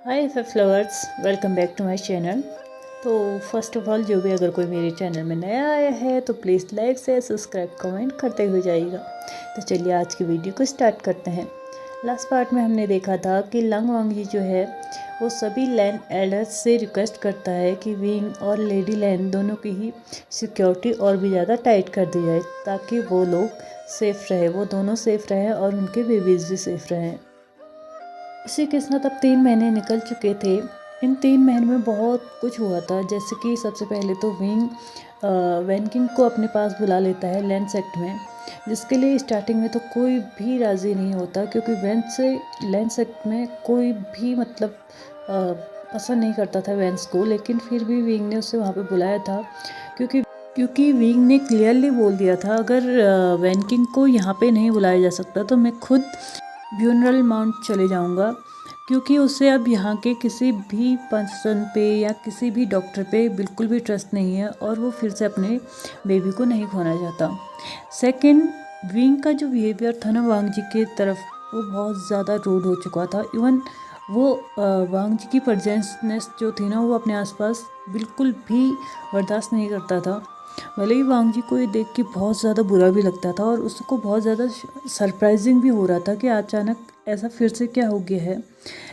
Hi flowers, welcome back to my channel. तो first of all जो भी अगर कोई मेरे चैनल में नया आया है तो प्लीज़ लाइक से सब्सक्राइब कमेंट करते हुए जाइएगा। तो चलिए आज की वीडियो को स्टार्ट करते हैं। लास्ट पार्ट में हमने देखा था कि लंग वांगजी जो है वो सभी लैंड एल्डर्स से रिक्वेस्ट करता है कि विंग और लेडी लैंड दोनों की ही सिक्योरिटी और भी ज़्यादा टाइट कर दी जाए ताकि वो लोग सेफ़ रहे, वो दोनों सेफ़ रहें और उनके बेबीज़ भी सेफ़ रहें। इसी के साथ अब 3 महीने निकल चुके थे। इन 3 महीने में बहुत कुछ हुआ था, जैसे कि सबसे पहले तो विंग वैन किंग को अपने पास बुला लेता है लैंड सेक्ट में, जिसके लिए स्टार्टिंग में तो कोई भी राज़ी नहीं होता क्योंकि वेंस से लैंड सेक्ट में कोई भी पसंद नहीं करता था वेंस को। लेकिन फिर भी विंग ने उसे वहाँ पे बुलाया था क्योंकि विंग ने क्लियरली बोल दिया था अगर वैन किंग को यहाँ पे नहीं बुलाया जा सकता तो मैं खुद ब्यूनरल माउंट चले जाऊंगा, क्योंकि उसे अब यहाँ के किसी भी पर्सन पे या किसी भी डॉक्टर पे बिल्कुल भी ट्रस्ट नहीं है और वो फिर से अपने बेबी को नहीं खोना चाहता। सेकंड, विंग का जो बिहेवियर था ना वांग जी की तरफ, वो बहुत ज़्यादा रूड हो चुका था। इवन वो वांग जी की प्रेजेंसनेस जो थी ना वो अपने आसपास बिल्कुल भी बर्दाश्त नहीं करता था। भले ही वांग जी को ये देख के बहुत ज़्यादा बुरा भी लगता था और उसको बहुत ज़्यादा सरप्राइजिंग भी हो रहा था कि अचानक ऐसा फिर से क्या हो गया है।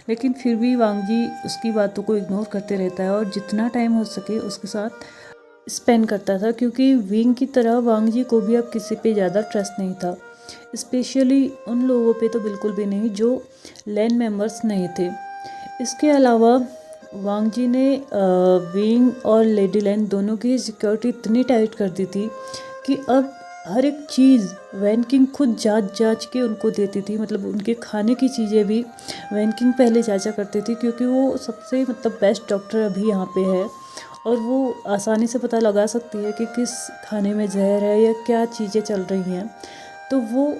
लेकिन फिर भी वांग जी उसकी बातों को इग्नोर करते रहता है और जितना टाइम हो सके उसके साथ स्पेंड करता था, क्योंकि विंग की तरह वांग जी को भी अब किसी पे ज़्यादा ट्रस्ट नहीं था, स्पेशली उन लोगों पे तो बिल्कुल भी नहीं जो लैंड मेंबर्स नहीं थे। इसके अलावा वांग जी ने विंग और लेडी लैंड दोनों की सिक्योरिटी इतनी टाइट कर दी थी कि अब हर एक चीज़ वैन किंग खुद जांच जांच के उनको देती थी। मतलब उनके खाने की चीज़ें भी वैन किंग पहले जांचा करती थी, क्योंकि वो सबसे बेस्ट डॉक्टर अभी यहाँ पे है और वो आसानी से पता लगा सकती है कि किस खाने में जहर है या क्या चीज़ें चल रही हैं। तो वो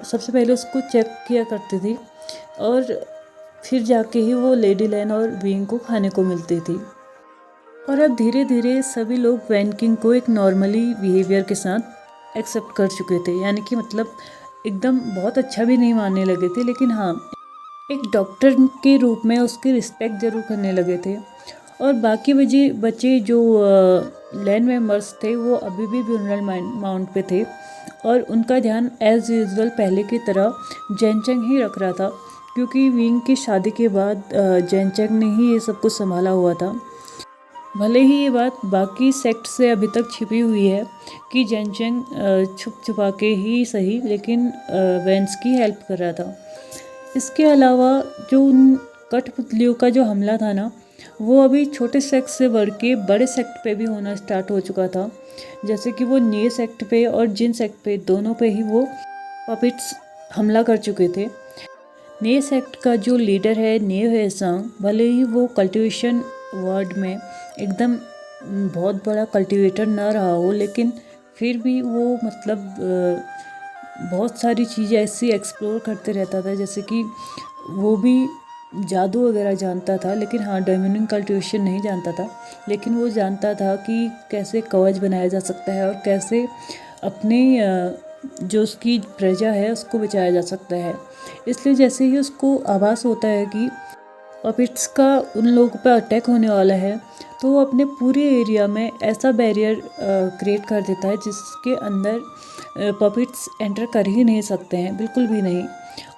सबसे पहले उसको चेक किया करती थी और फिर जाके ही वो लेडी लैन और विंग को खाने को मिलती थी। और अब धीरे धीरे सभी लोग वैन किंग को एक नॉर्मली बिहेवियर के साथ एक्सेप्ट कर चुके थे, यानी कि एकदम बहुत अच्छा भी नहीं मानने लगे थे, लेकिन हाँ एक डॉक्टर के रूप में उसकी रिस्पेक्ट ज़रूर करने लगे थे। और बाकी बचे जो लैंड मेंबर्स थे वो अभी भी ब्यूनरल माउंट पे थे और उनका ध्यान एज़ यूजुअल पहले की तरह जेनचेंग ही रख रहा था, क्योंकि विंग की शादी के बाद जेनचेंग ने ही ये सब कुछ संभाला हुआ था। भले ही ये बात बाकी सेक्ट से अभी तक छिपी हुई है कि जेनचेंग छुप छुपा के ही सही, लेकिन वेंस की हेल्प कर रहा था। इसके अलावा जो उन कठपुतलियों का जो हमला था ना, वो अभी छोटे सेक्ट से बढ़ के बड़े सेक्ट पे भी होना स्टार्ट हो चुका था। जैसे कि वो न्यू सेक्ट पे और जिन सेक्ट पे दोनों पे ही वो पपिट्स हमला कर चुके थे। न्यू सेक्ट का जो लीडर है न्यू हेसंग, भले ही वो कल्टीवेशन वर्ड में एकदम बहुत बड़ा कल्टीवेटर ना रहा हो, लेकिन फिर भी वो बहुत सारी चीज़ें ऐसी एक्सप्लोर करते रहता था। जैसे कि वो भी जादू वगैरह जानता था, लेकिन हाँ डायमंड कल्टीवेशन नहीं जानता था। लेकिन वो जानता था कि कैसे कवच बनाया जा सकता है और कैसे अपने जो उसकी प्रजा है उसको बचाया जा सकता है। इसलिए जैसे ही उसको आभास होता है कि पपिट्स का उन लोगों पर अटैक होने वाला है, तो वो अपने पूरे एरिया में ऐसा बैरियर क्रिएट कर देता है जिसके अंदर पपिट्स एंटर कर ही नहीं सकते हैं, बिल्कुल भी नहीं।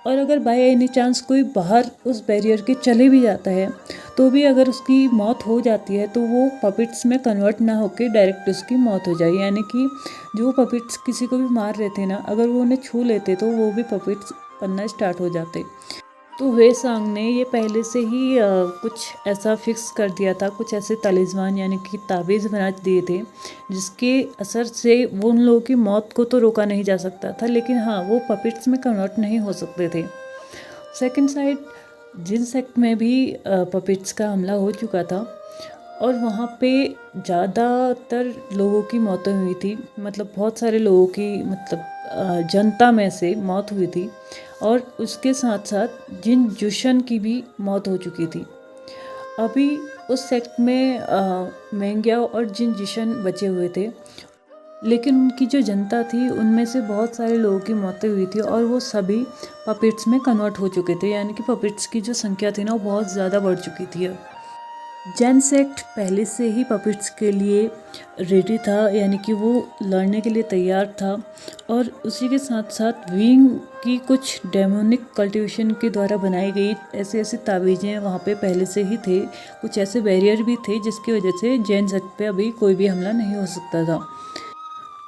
और अगर बाय एनी चांस कोई बाहर उस बैरियर के चले भी जाता है तो भी अगर उसकी मौत हो जाती है तो वो पपिट्स में कन्वर्ट ना होकर डायरेक्ट उसकी मौत हो जाए। यानी कि जो पपिट्स किसी को भी मार रहे थे ना, अगर वो उन्हें छू लेते तो वो भी पपिट्स बनना स्टार्ट हो जाते। तो वे सांग ने ये पहले से ही कुछ ऐसा फिक्स कर दिया था, कुछ ऐसे तलिस्मान यानी कि ताबीज़ बना दिए थे जिसके असर से वो उन लोगों की मौत को तो रोका नहीं जा सकता था, लेकिन हाँ वो पपिट्स में कन्वर्ट नहीं हो सकते थे। सेकंड साइड जिन सेक्ट में भी पपिट्स का हमला हो चुका था और वहाँ पे ज़्यादातर लोगों की मौतें हुई थी। बहुत सारे लोगों की जनता में से मौत हुई थी और उसके साथ साथ जिन जुशन की भी मौत हो चुकी थी। अभी उस सेक्ट में मेंग्याओ और जिन जिशन बचे हुए थे, लेकिन उनकी जो जनता थी उनमें से बहुत सारे लोगों की मौतें हुई थी और वो सभी पपेट्स में कन्वर्ट हो चुके थे, यानी कि पपेट्स की जो संख्या थी ना वो बहुत ज़्यादा बढ़ चुकी थी। जैन सेक्ट पहले से ही पपेट्स के लिए रेडी था, यानी कि वो लड़ने के लिए तैयार था। और उसी के साथ साथ विंग की कुछ डेमोनिक कल्टिवेशन के द्वारा बनाई गई ऐसे ऐसे तावीज़ें वहाँ पे पहले से ही थे, कुछ ऐसे बैरियर भी थे जिसकी वजह से जैन सेक्ट पे अभी कोई भी हमला नहीं हो सकता था।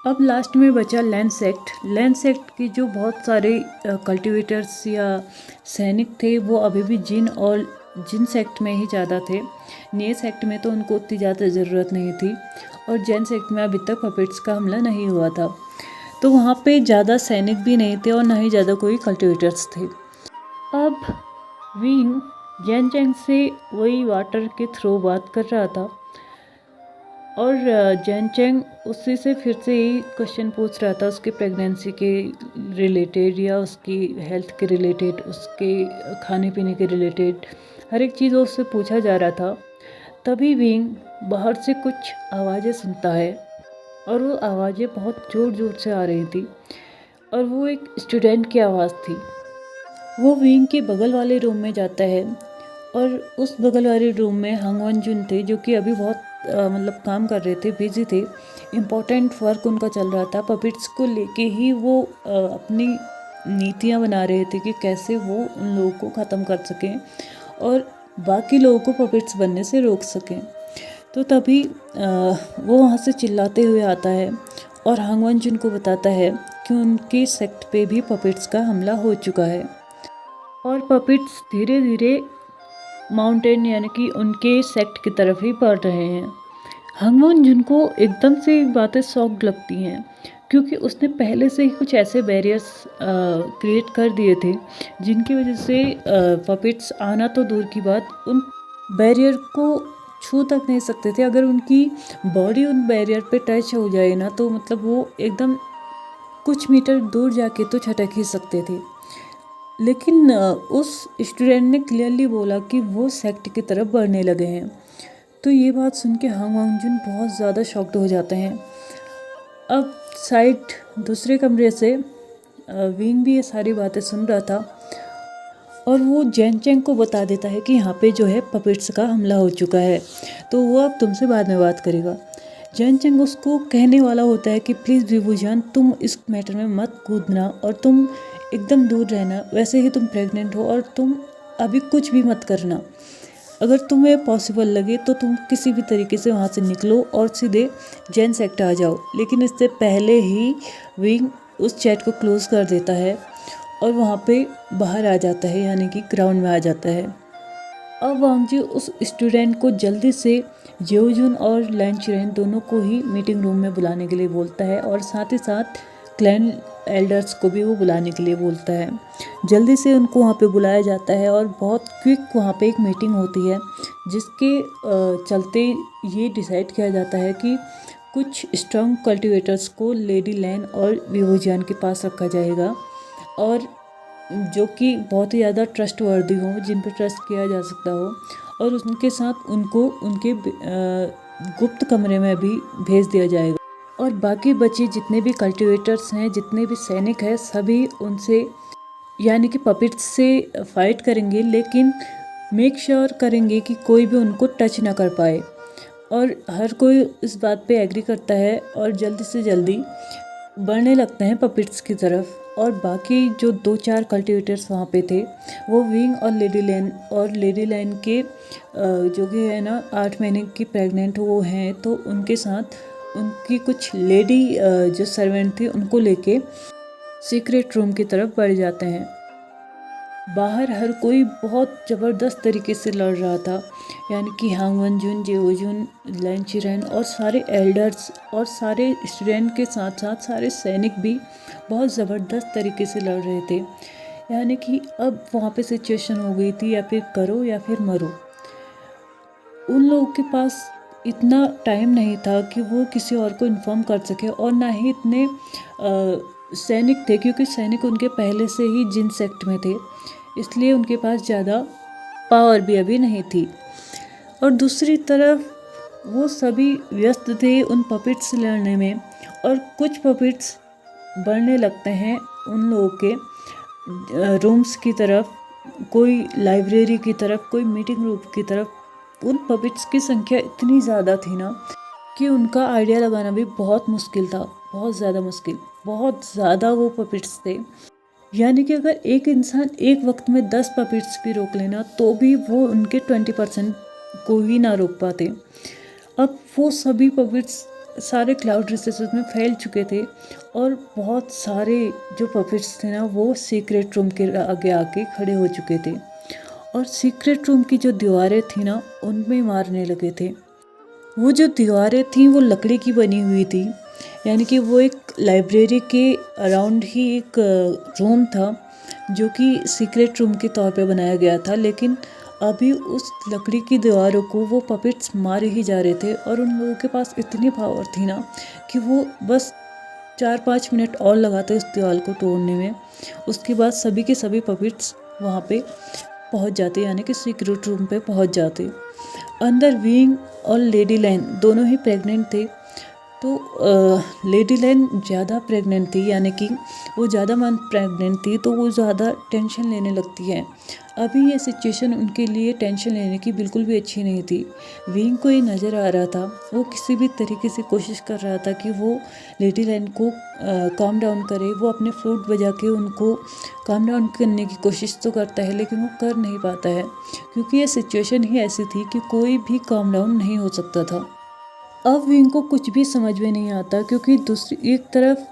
अब लास्ट में बचा लैंड सेक्ट। लैंड सेक्ट की जो बहुत सारे कल्टिवेटर्स या सैनिक थे वो अभी भी जिन सेक्ट में ही ज़्यादा थे। नए सेक्ट में तो उनको उतनी ज़्यादा ज़रूरत नहीं थी और जैन सेक्ट में अभी तक पपेट्स का हमला नहीं हुआ था, तो वहाँ पे ज़्यादा सैनिक भी नहीं थे और ना ही ज़्यादा कोई कल्टिवेटर्स थे। अब विंग जैन से वही वाटर के थ्रू बात कर रहा था और जैन चैंग उसी से फिर से ही क्वेश्चन पूछ रहा था उसके प्रेगनेंसी के रिलेटेड या उसकी हेल्थ के रिलेटेड, उसके खाने पीने के रिलेटेड, हर एक चीज़ उससे पूछा जा रहा था। तभी विंग बाहर से कुछ आवाज़ें सुनता है और वो आवाज़ें बहुत ज़ोर ज़ोर से आ रही थी और वो एक स्टूडेंट की आवाज़ थी। वो विंग के बगल वाले रूम में जाता है और उस बगल वाले रूम में हांग वन जुन थे, जो कि अभी बहुत मतलब काम कर रहे थे, बिजी थे, इम्पोर्टेंट वर्क उनका चल रहा था। पपेट्स को लेके ही वो अपनी नीतियाँ बना रहे थे कि कैसे वो उन लोगों को ख़त्म कर सकें और बाकी लोगों को पपेट्स बनने से रोक सकें। तो तभी वो वहाँ से चिल्लाते हुए आता है और हांग वन जुन को बताता है कि उनके सेक्ट पे भी पपेट्स का हमला हो चुका है और पपेट्स धीरे धीरे माउंटेन यानी कि उनके सेक्ट की तरफ ही बढ़ रहे हैं। हांग वन जुन को एकदम से बातें शॉक्ड लगती हैं क्योंकि उसने पहले से ही कुछ ऐसे बैरियर्स क्रिएट कर दिए थे जिनकी वजह से पपेट्स आना तो दूर की बात, उन बैरियर को छू तक नहीं सकते थे। अगर उनकी बॉडी उन बैरियर पे टच हो जाए ना तो मतलब वो एकदम कुछ मीटर दूर जाके तो छटक ही सकते थे। लेकिन उस स्टूडेंट ने क्लियरली बोला कि वो सेक्ट की तरफ बढ़ने लगे हैं। तो ये बात सुन के हांग वांग जुन बहुत ज़्यादा शॉक्ड हो जाते हैं। अब साइड दूसरे कमरे से विंग भी ये सारी बातें सुन रहा था और वो जैन चैंग को बता देता है कि यहाँ पे जो है पपेट्स का हमला हो चुका है, तो वो अब तुमसे बाद में बात करेगा। जैन चैंग उसको कहने वाला होता है कि प्लीज़ विभूजान तुम इस मैटर में मत कूदना और तुम एकदम दूर रहना, वैसे ही तुम प्रेग्नेंट हो और तुम अभी कुछ भी मत करना। अगर तुम्हें पॉसिबल लगे तो तुम किसी भी तरीके से वहाँ से निकलो और सीधे जैन सेक्ट आ जाओ। लेकिन इससे पहले ही विंग उस चैट को क्लोज़ कर देता है और वहाँ पे बाहर आ जाता है, यानी कि ग्राउंड में आ जाता है। अब वांग जी उस स्टूडेंट को जल्दी से जेओजुन और लैन चिरेन दोनों को ही मीटिंग रूम में बुलाने के लिए बोलता है और साथ ही साथ क्लैन एल्डर्स को भी वो बुलाने के लिए बोलता है। जल्दी से उनको वहाँ पे बुलाया जाता है और बहुत क्विक वहाँ पे एक मीटिंग होती है जिसके चलते ये डिसाइड किया जाता है कि कुछ स्ट्रॉन्ग कल्टिवेटर्स को लेडी लैन और विभूजान के पास रखा जाएगा और जो कि बहुत ही ज़्यादा ट्रस्ट वर्दी हो, जिन पर ट्रस्ट किया जा सकता हो, और उनके साथ उनको उनके गुप्त कमरे में भी भेज दिया जाएगा। और बाकी बचे जितने भी कल्टिवेटर्स हैं, जितने भी सैनिक हैं, सभी उनसे यानी कि पपेट्स से फाइट करेंगे, लेकिन मेक श्योर करेंगे कि कोई भी उनको टच ना कर पाए। और हर कोई इस बात पे एग्री करता है और जल्दी से जल्दी बढ़ने लगते हैं पपेट्स की तरफ। और बाकी जो 2-4 कल्टिवेटर्स वहाँ पे थे वो विंग और लेडी लैन के जो कि है ना 8 महीने की प्रेग्नेंट वो हैं, तो उनके साथ उनकी कुछ लेडी जो सर्वेंट थी उनको लेके सीक्रेट रूम की तरफ बढ़ जाते हैं। बाहर हर कोई बहुत ज़बरदस्त तरीके से लड़ रहा था, यानी कि हांग वन जुन, जेओजुन, लैन चिरेन और सारे एल्डर्स और सारे स्टूडेंट के साथ साथ सारे सैनिक भी बहुत ज़बरदस्त तरीके से लड़ रहे थे। यानी कि अब वहाँ पे सिचुएशन हो गई थी या फिर करो या फिर मरो। उन लोगों के पास इतना टाइम नहीं था कि वो किसी और को इन्फॉर्म कर सके और ना ही इतने सैनिक थे, क्योंकि सैनिक उनके पहले से ही जिन सेक्ट में थे, इसलिए उनके पास ज़्यादा पावर भी अभी नहीं थी। और दूसरी तरफ वो सभी व्यस्त थे उन पपेट्स से लड़ने में और कुछ पपेट्स बढ़ने लगते हैं उन लोगों के रूम्स की तरफ, कोई लाइब्रेरी की तरफ, कोई मीटिंग रूम की तरफ। उन पपेट्स की संख्या इतनी ज़्यादा थी ना कि उनका आइडिया लगाना भी बहुत मुश्किल था, बहुत ज़्यादा मुश्किल, बहुत ज़्यादा वो पपेट्स थे। यानी कि अगर एक इंसान एक वक्त में 10 पपेट्स भी रोक लेना तो भी वो उनके 20% को ही ना रोक पाते। अब वो सभी पपेट्स सारे क्लाउड रिसोर्सेज में फैल चुके थे और बहुत सारे जो पपेट्स थे ना वो सीक्रेट रूम के आगे आके खड़े हो चुके थे और सीक्रेट रूम की जो दीवारें थी ना उनमें मारने लगे थे। वो जो दीवारें थी वो लकड़ी की बनी हुई थी, यानी कि वो एक लाइब्रेरी के अराउंड ही एक रूम था जो कि सीक्रेट रूम के तौर पे बनाया गया था। लेकिन अभी उस लकड़ी की दीवारों को वो पपेट्स मारे ही जा रहे थे और उन लोगों के पास इतनी पावर थी ना कि वो बस 4-5 मिनट और लगाते उस दीवार को तोड़ने में। उसके बाद सभी के सभी पपेट्स वहाँ पे पहुँच जाते, यानी कि सीक्रेट रूम पे पहुँच जाते। अंदर विंग और लेडी लाइन दोनों ही प्रेग्नेंट थे। तो लेडी लाइन ज़्यादा प्रेग्नेंट थी, यानी कि वो ज़्यादा मंथ प्रेग्नेंट थी, तो वो ज़्यादा टेंशन लेने लगती है। अभी ये सिचुएशन उनके लिए टेंशन लेने की बिल्कुल भी अच्छी नहीं थी। विंग को ये नज़र आ रहा था, वो किसी भी तरीके से कोशिश कर रहा था कि वो लेडी लाइन को काम डाउन करे। वो अपने फ्लूट बजा के उनको काम डाउन करने की कोशिश तो करता है लेकिन वो कर नहीं पाता है, क्योंकि ये सिचुएशन ही ऐसी थी कि कोई भी काम डाउन नहीं हो सकता था। अब विंग को कुछ भी समझ में नहीं आता, क्योंकि दूसरी एक तरफ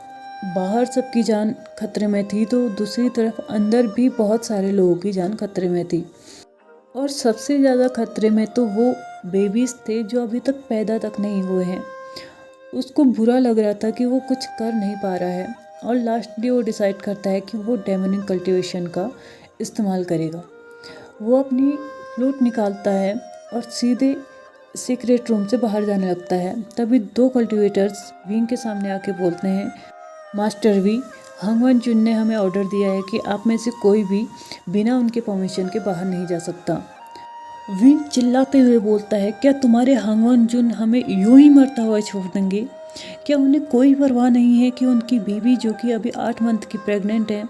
बाहर सबकी जान खतरे में थी तो दूसरी तरफ अंदर भी बहुत सारे लोगों की जान खतरे में थी। और सबसे ज़्यादा खतरे में तो वो बेबीज़ थे जो अभी तक पैदा तक नहीं हुए हैं। उसको बुरा लग रहा था कि वो कुछ कर नहीं पा रहा है और लास्टली वो डिसाइड करता है कि वो डेमोनिक कल्टीवेशन का इस्तेमाल करेगा। वो अपनी फ्लूट निकालता है और सीधे सीक्रेट रूम से बाहर जाने लगता है। तभी 2 कल्टीवेटर्स विंग के सामने आके बोलते हैं, मास्टर वी, हंगवन जुन ने हमें ऑर्डर दिया है कि आप में से कोई भी बिना उनके परमिशन के बाहर नहीं जा सकता। विंग चिल्लाते हुए बोलता है, क्या तुम्हारे हंगवन जुन हमें यूं ही मरता हुआ छोड़ देंगे? क्या उन्हें कोई परवाह नहीं है कि उनकी बीवी जो कि अभी 8 मंथ की प्रेग्नेंट है,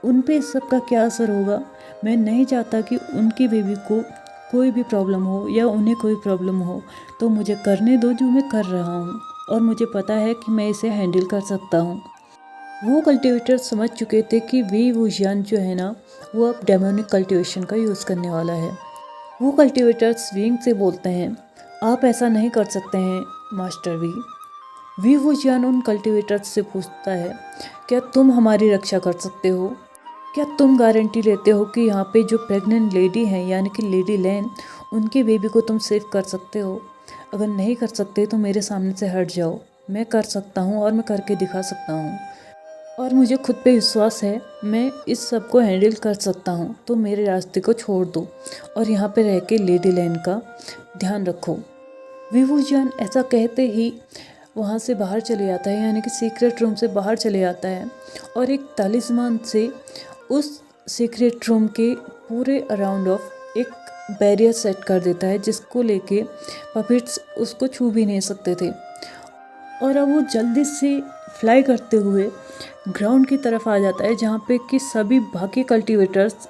उन पे इस सब का क्या असर होगा? मैं नहीं चाहता कि उनकी बेबी को कोई भी प्रॉब्लम हो या उन्हें कोई प्रॉब्लम हो, तो मुझे करने दो जो मैं कर रहा हूँ और मुझे पता है कि मैं इसे हैंडल कर सकता हूँ। वो कल्टीवेटर समझ चुके थे कि वी वुजियान जो है ना वो अब डेमोनिक कल्टीवेशन का यूज़ करने वाला है। वो कल्टीवेटर्स विंग से बोलते हैं, आप ऐसा नहीं कर सकते हैं मास्टर वी वुजियान उन कल्टीवेटर्स से पूछता है, क्या तुम हमारी रक्षा कर सकते हो? क्या तुम गारंटी लेते हो कि यहाँ पे जो प्रेग्नेंट लेडी हैं यानी कि लेडी लैन, उनके बेबी को तुम सेव कर सकते हो? अगर नहीं कर सकते तो मेरे सामने से हट जाओ, मैं कर सकता हूँ और मैं करके दिखा सकता हूँ और मुझे खुद पे विश्वास है, मैं इस सब को हैंडल कर सकता हूँ। तो मेरे रास्ते को छोड़ दो और यहाँ पे रह के लेडी लैन का ध्यान रखो। विवुजियान ऐसा कहते ही वहाँ से बाहर चले जाता है, यानी कि सीक्रेट रूम से बाहर चले जाता है और एक तालिस्मान से उस सीक्रेट रूम के पूरे अराउंड ऑफ एक बैरियर सेट कर देता है, जिसको लेके पपेट्स उसको छू भी नहीं सकते थे। और अब वो जल्दी से फ्लाई करते हुए ग्राउंड की तरफ आ जाता है, जहाँ पे कि सभी बाकी कल्टीवेटर्स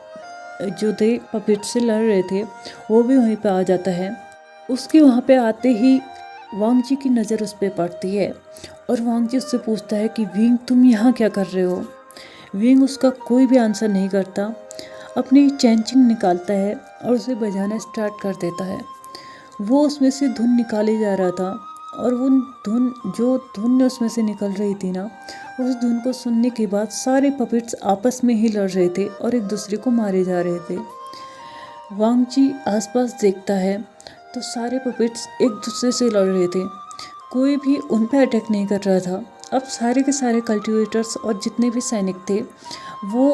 जो थे पपेट से लड़ रहे थे वो भी वहीं पे आ जाता है। उसके वहाँ पे आते ही वांग जी की नज़र उस पर पड़ती है और वांग जी उससे पूछता है कि विंग तुम यहाँ क्या कर रहे हो? विंग उसका कोई भी आंसर नहीं करता, अपनी चैंचिंग निकालता है और उसे बजाना स्टार्ट कर देता है। वो उसमें से धुन निकाले जा रहा था और वो धुन उसमें से निकल रही थी ना, उस धुन को सुनने के बाद सारे पपेट्स आपस में ही लड़ रहे थे और एक दूसरे को मारे जा रहे थे। वांग जी आसपास देखता है तो सारे पपेट्स एक दूसरे से लड़ रहे थे, कोई भी उन पर अटैक नहीं कर रहा था। अब सारे के सारे कल्टीवेटर्स और जितने भी सैनिक थे वो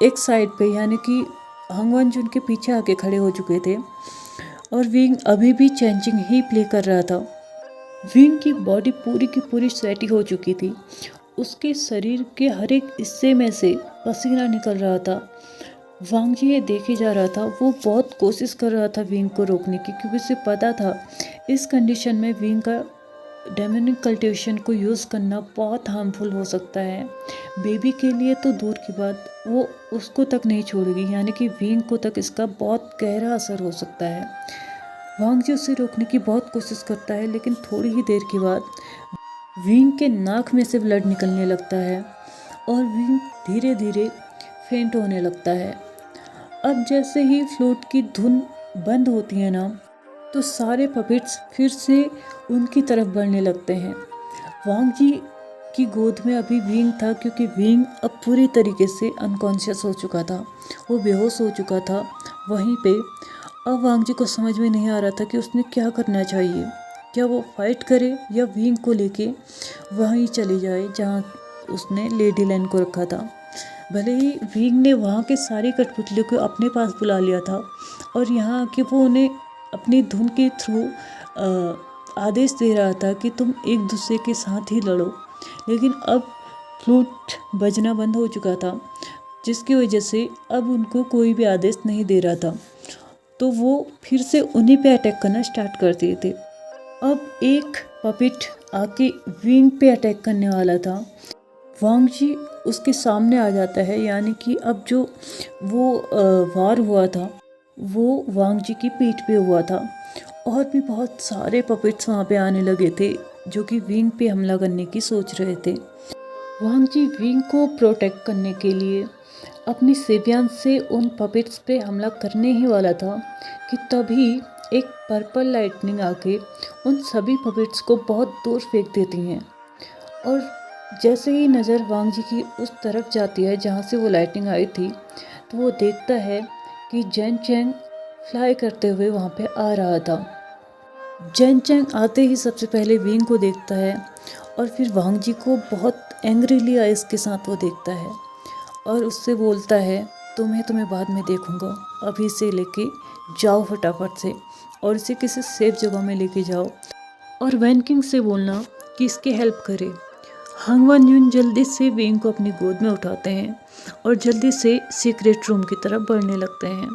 एक साइड पे यानी कि हंगवन जुन के पीछे आके खड़े हो चुके थे और विंग अभी भी चेंजिंग ही प्ले कर रहा था। विंग की बॉडी पूरी की पूरी स्वेटी हो चुकी थी, उसके शरीर के हर एक हिस्से में से पसीना निकल रहा था। वांग जी ये देखे जा रहा था, वो बहुत कोशिश कर रहा था विंग को रोकने की, क्योंकि उसे पता था इस कंडीशन में विंग का डेमोनिक कल्टीवेशन को यूज़ करना बहुत हार्मफुल हो सकता है। बेबी के लिए तो दूर की बात, वो उसको तक नहीं छोड़ेगी, यानी कि विंग को तक इसका बहुत गहरा असर हो सकता है। वांग जी उसे रोकने की बहुत कोशिश करता है, लेकिन थोड़ी ही देर के बाद विंग के नाक में से ब्लड निकलने लगता है और विंग धीरे धीरे फेंट होने लगता है। अब जैसे ही फ्लूट की धुन बंद होती है ना, तो सारे पपेट्स फिर से उनकी तरफ बढ़ने लगते हैं। वांग जी की गोद में अभी विंग था, क्योंकि विंग अब पूरी तरीके से अनकॉन्शियस हो चुका था, वो बेहोश हो चुका था वहीं पे। अब वांग जी को समझ में नहीं आ रहा था कि उसने क्या करना चाहिए। क्या वो फाइट करे या विंग को लेके वहीं चली जाए जहाँ उसने लेडी लैन को रखा था। भले ही विंग ने वहाँ के सारे कठपुतलियों को अपने पास बुला लिया था और यहाँ आके वो उन्हें अपनी धुन के थ्रू आदेश दे रहा था कि तुम एक दूसरे के साथ ही लड़ो, लेकिन अब फ्लूट बजना बंद हो चुका था, जिसकी वजह से अब उनको कोई भी आदेश नहीं दे रहा था। तो वो फिर से उन्हीं पे अटैक करना स्टार्ट कर दिए थे। अब एक पपेट आके विंग पे अटैक करने वाला था। वांग जी उसके सामने आ जाता है, यानी कि अब जो वो वार हुआ था वो वांग जी की पीठ पे हुआ था और भी बहुत सारे पपेट्स वहाँ पे आने लगे थे जो कि विंग पे हमला करने की सोच रहे थे। वांग जी विंग को प्रोटेक्ट करने के लिए अपनी सेबियन से उन पपेट्स पे हमला करने ही वाला था कि तभी एक पर्पल लाइटनिंग आके उन सभी पपेट्स को बहुत दूर फेंक देती हैं। और जैसे ही नज़र वांग जी की उस तरफ जाती है जहाँ से वो लाइटनिंग आई थी, तो वो देखता है कि जेन चेंग फ्लाई करते हुए वहाँ पे आ रहा था। जेन चेंग आते ही सबसे पहले विंग को देखता है और फिर वांग जी को बहुत एंग्रीली आइज के साथ वो देखता है और उससे बोलता है, तुम्हें बाद में देखूंगा, अभी इसे लेके जाओ फटाफट से और इसे किसी सेफ जगह में लेके जाओ और वैन किंग से बोलना कि इसकी हेल्प करे। हांग वन यून जल्दी से विंग को अपनी गोद में उठाते हैं और जल्दी से सीक्रेट रूम की तरफ बढ़ने लगते हैं।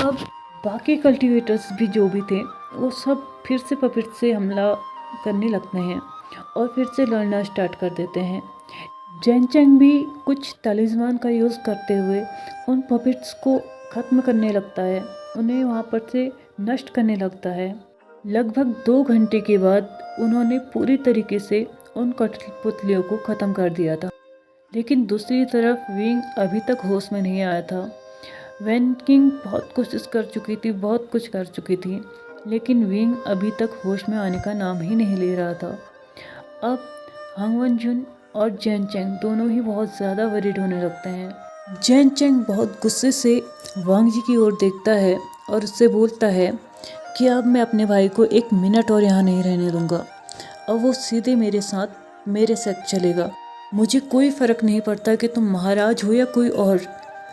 अब बाकी कल्टीवेटर्स भी जो भी थे वो सब फिर से पपेट से हमला करने लगते हैं और फिर से लड़ना स्टार्ट कर देते हैं। जेन चेंग भी कुछ तलिस्मान का यूज़ करते हुए उन पपेट्स को ख़त्म करने लगता है, उन्हें वहाँ पर से नष्ट करने लगता है। लगभग 2 घंटे के बाद उन्होंने पूरी तरीके से उन कठपुतलियों को ख़त्म कर दिया था, लेकिन दूसरी तरफ विंग अभी तक होश में नहीं आया था। वैन किंग बहुत कोशिश कर चुकी थी, बहुत कुछ कर चुकी थी, लेकिन विंग अभी तक होश में आने का नाम ही नहीं ले रहा था। अब हांग वन जुन और जेन चेंग दोनों ही बहुत ज़्यादा वरीड होने लगते हैं। जेन चेंग बहुत गुस्से से वांग जी की ओर देखता है और उससे बोलता है कि अब मैं अपने भाई को 1 मिनट और यहाँ नहीं रहने दूंगा। अब वो सीधे मेरे साथ मेरे साथ चलेगा। मुझे कोई फ़र्क नहीं पड़ता कि तुम महाराज हो या कोई और,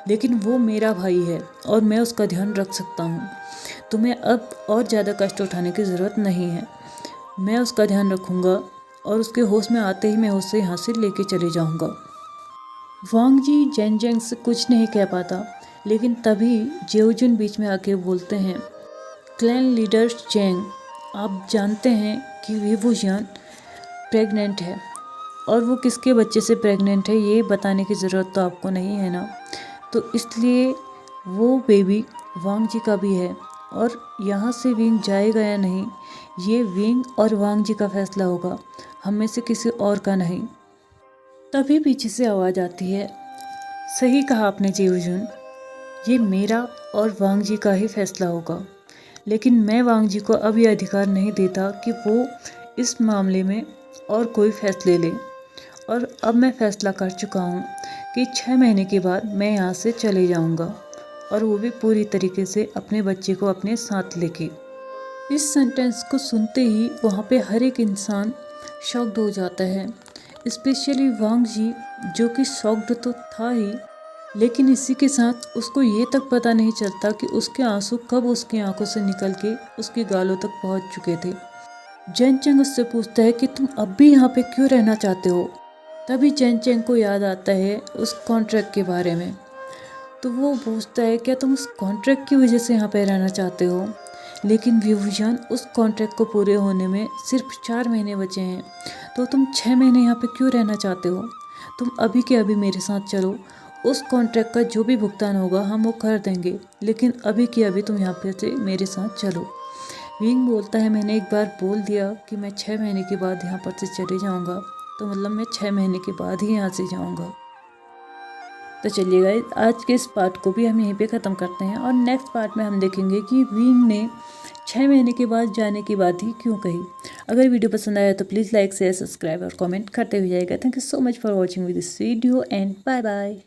लेकिन वो मेरा भाई है और मैं उसका ध्यान रख सकता हूँ। तुम्हें अब और ज़्यादा कष्ट उठाने की ज़रूरत नहीं है। मैं उसका ध्यान रखूँगा और उसके होश में आते ही मैं उसे यहाँ से लेके चले जाऊँगा। वांग जी जेन चेंग से कुछ नहीं कह पाता, लेकिन तभी जेओजुन बीच में आके बोलते हैं, क्लैन लीडर चेंग, आप जानते हैं कि विवुजियान प्रेग्नेंट है और वो किसके बच्चे से प्रेग्नेंट है ये बताने की ज़रूरत तो आपको नहीं है ना। तो इसलिए वो बेबी वांग जी का भी है और यहाँ से विंग जाएगा या नहीं ये विंग और वांग जी का फैसला होगा, हम में से किसी और का नहीं। तभी पीछे से आवाज़ आती है, सही कहा आपने जेओजुन, ये मेरा और वांग जी का ही फैसला होगा, लेकिन मैं वांग जी को अब यह अधिकार नहीं देता कि वो इस मामले में और कोई फैसले ले। और अब मैं फैसला कर चुका हूँ कि 6 महीने के बाद मैं यहाँ से चले जाऊँगा और वो भी पूरी तरीके से अपने बच्चे को अपने साथ लेके। इस सेंटेंस को सुनते ही वहाँ पे हर एक इंसान शॉक्ड हो जाता है, स्पेशली वांग जी जो कि शॉक्ड तो था ही, लेकिन इसी के साथ उसको ये तक पता नहीं चलता कि उसके आंसू कब उसकी आंखों से निकल के उसके गालों तक पहुँच चुके थे। जेन चेंग उससे पूछता है कि तुम अब भी यहाँ पे क्यों रहना चाहते हो। तभी जेन चेंग को याद आता है उस कॉन्ट्रैक्ट के बारे में, तो वो पूछता है क्या तुम उस कॉन्ट्रैक्ट की वजह से यहाँ पे रहना चाहते हो। लेकिन व्यूविजान उस कॉन्ट्रैक्ट को पूरे होने में सिर्फ 4 महीने बचे हैं। तो तुम 6 महीने यहाँ पे क्यों रहना चाहते हो? तुम अभी के अभी मेरे साथ चलो, उस कॉन्ट्रैक्ट का जो भी भुगतान होगा हम वो कर देंगे, लेकिन अभी के अभी तुम यहाँ पे से मेरे साथ चलो। विंग बोलता है मैंने एक बार बोल दिया कि मैं 6 महीने के बाद यहाँ पर से चले जाऊँगा, तो मतलब मैं 6 महीने के बाद ही यहाँ से जाऊँगा। तो चलिए गाइस, आज के इस पार्ट को भी हम यहीं पे ख़त्म करते हैं और नेक्स्ट पार्ट में हम देखेंगे कि विंग ने 6 महीने के बाद जाने की बात ही क्यों कही। अगर वीडियो पसंद आया तो प्लीज़ लाइक शेयर सब्सक्राइब और कमेंट करते हुए जाइएगा। Thank you so much for watching with this video and bye bye.